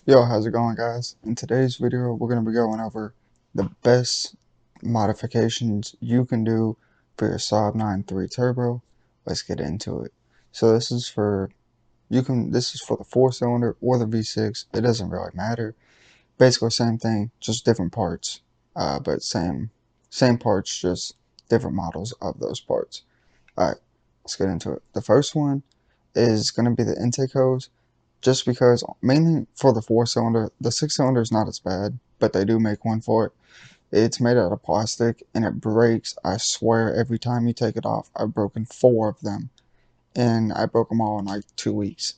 Yo, how's it going, guys? In today's video, we're going to be going over the best modifications you can do for your Saab 9.3 Turbo. Let's get into it. So this is for the 4-cylinder or the V6. It doesn't really matter. Basically same thing, just different parts. But same parts, just different models of those parts. Alright, let's get into it. The first one is going to be the intake hose. Just because, mainly for the 4-cylinder, the 6-cylinder is not as bad, but they do make one for it. It's made out of plastic and it breaks. I swear, every time you take it off, I've broken 4 of them, and I broke them all in like 2 weeks.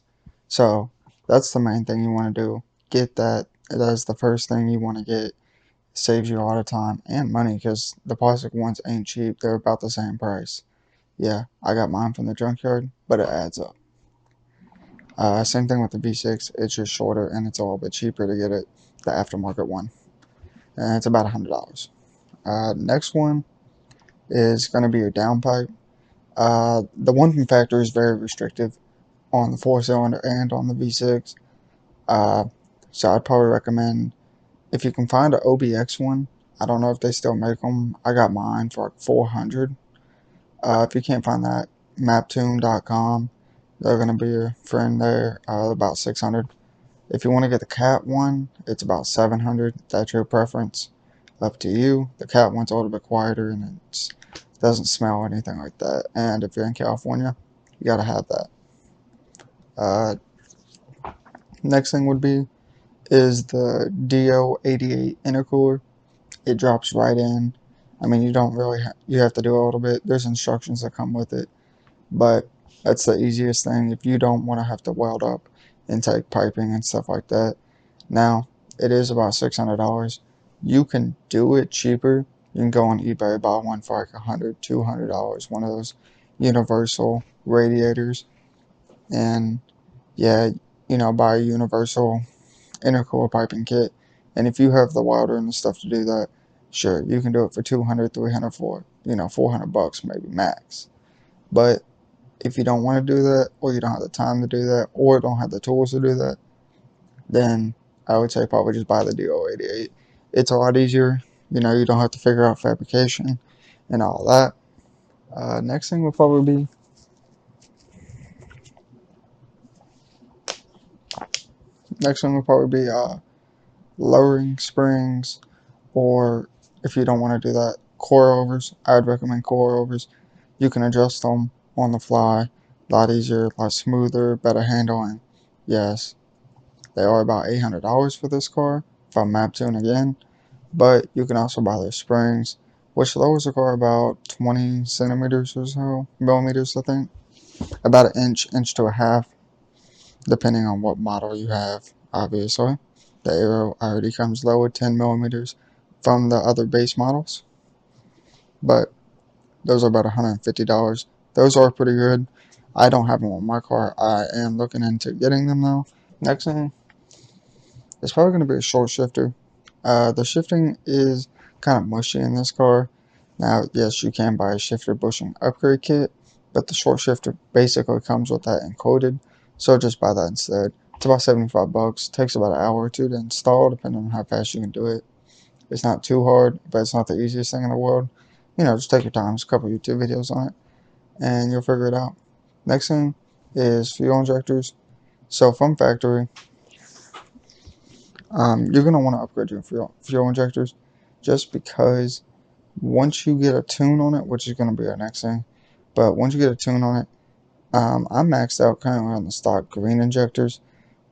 So that's the main thing you want to do. Get that. That is the first thing you want to get. Saves you a lot of time and money because the plastic ones ain't cheap. They're about the same price. Yeah, I got mine from the junkyard, but it adds up. Same thing with the V6. It's just shorter and it's a little bit cheaper to get it, the aftermarket one, and it's about $100. Next one is going to be your downpipe. The one from factory is very restrictive on the 4-cylinder and on the V6. Uh, so I'd probably recommend, if you can find an OBX one. I don't know if they still make them. I got mine for like 400. If you can't find that, maptune.com. They're going to be your friend there. About 600. If you want to get the cat one, it's about 700. That's your preference. Up to you. The cat one's a little bit quieter and it doesn't smell or anything like that. And if you're in California, you gotta have that. Uh, Next thing would be is the DO88 intercooler. It drops right in. I mean, you don't really you have to do a little bit. There's instructions that come with it, but that's the easiest thing if you don't want to have to weld up intake piping and stuff like that. Now, it is about $600. You can do it cheaper. You can go on eBay, buy one for like $100, $200, one of those universal radiators, and yeah, buy a universal intercooler piping kit. And if you have the welder and the stuff to do that, sure, you can do it for 200, 300 for, $400 maybe max. But if you don't want to do that, or you don't have the time to do that, or don't have the tools to do that, then I would say probably just buy the DO88. It's a lot easier. You don't have to figure out fabrication and all that. Next thing would probably be lowering springs, or if you don't want to do that, coilovers. I would recommend coilovers. You can adjust them on the fly, a lot easier, a lot smoother, better handling. Yes, they are about $800 for this car from Maptune again. But you can also buy their springs, which lowers the car about 20 centimeters or so, millimeters I think, about an inch to a half, depending on what model you have, obviously. The Aero already comes lowered 10 millimeters from the other base models, but those are about $150. Those are pretty good. I don't have them on my car. I am looking into getting them though. Next thing, it's probably going to be a short shifter. The shifting is kind of mushy in this car. Now, yes, you can buy a shifter bushing upgrade kit, but the short shifter basically comes with that included, so just buy that instead. It's about $75. Takes about an hour or two to install, depending on how fast you can do it. It's not too hard, but it's not the easiest thing in the world. Just take your time. There's a couple YouTube videos on it, and you'll figure it out. Next thing is fuel injectors. So from factory, you're going to want to upgrade your fuel injectors, just because once you get a tune on it, which is going to be our next thing, but once you get a tune on it, I'm maxed out currently on the stock green injectors,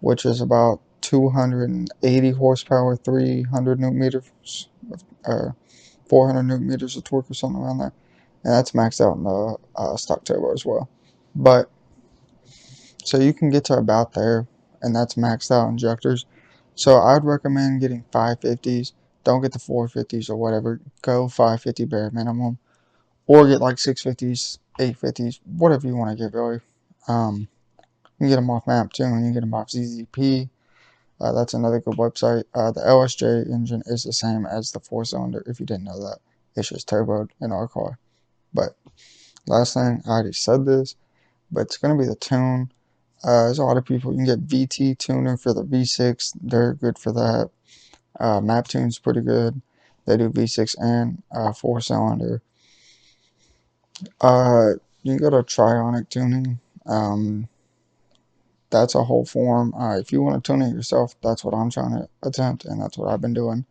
which is about 280 horsepower, 300 newton meters, 400 newton meters of torque or something around there, and that's maxed out in the stock turbo as well. But so you can get to about there, and that's maxed out injectors. So I'd recommend getting 550s. Don't get the 450s or whatever. Go 550 bare minimum, or get like 650s, 850s, whatever you want to get really. You can get them off Maptune, you can get them off ZZP. That's another good website. The LSJ engine is the same as the 4-cylinder. If you didn't know that, it's just turboed in our car. But last thing, I already said this, but it's gonna be the tune. There's a lot of people. You can get VT tuner for the V6. They're good for that. MapTune's pretty good. They do V6 and 4-cylinder. You can go to Trionic Tuning. That's a whole form. If you want to tune it yourself, that's what I'm trying to attempt, and that's what I've been doing.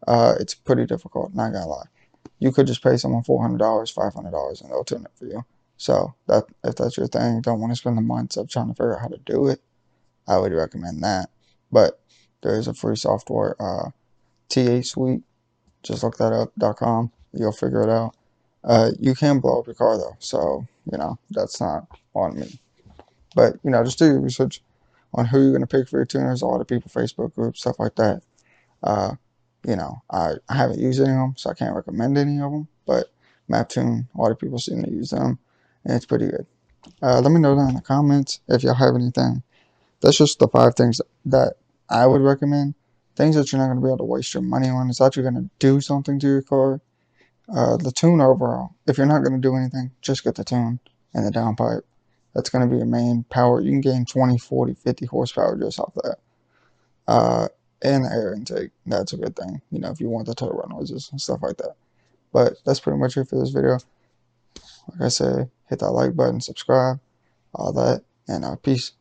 It's pretty difficult, not gonna lie. You could just pay someone $400, $500, and they'll tune it for you. So that if that's your thing, don't want to spend the months of trying to figure out how to do it, I would recommend that. But there is a free software, T8 Suite. Just look that up.com. You'll figure it out. You can blow up your car though, so that's not on me. But just do your research on who you're gonna pick for your tuners. A lot of people, Facebook groups, stuff like that. Uh, I haven't used any of them, so I can't recommend any of them. But MapTune, a lot of people seem to use them, and it's pretty good. Let me know down in the comments if y'all have anything. That's just the 5 things that I would recommend. Things that you're not going to be able to waste your money on. It's that you're going to do something to your car. The tune overall, if you're not going to do anything, just get the tune and the downpipe. That's going to be your main power. You can gain 20, 40, 50 horsepower just off that. And the air intake. That's a good thing, if you want the turbo noises and stuff like that. But that's pretty much it for this video. Like I said, hit that like button, subscribe, all that, and peace.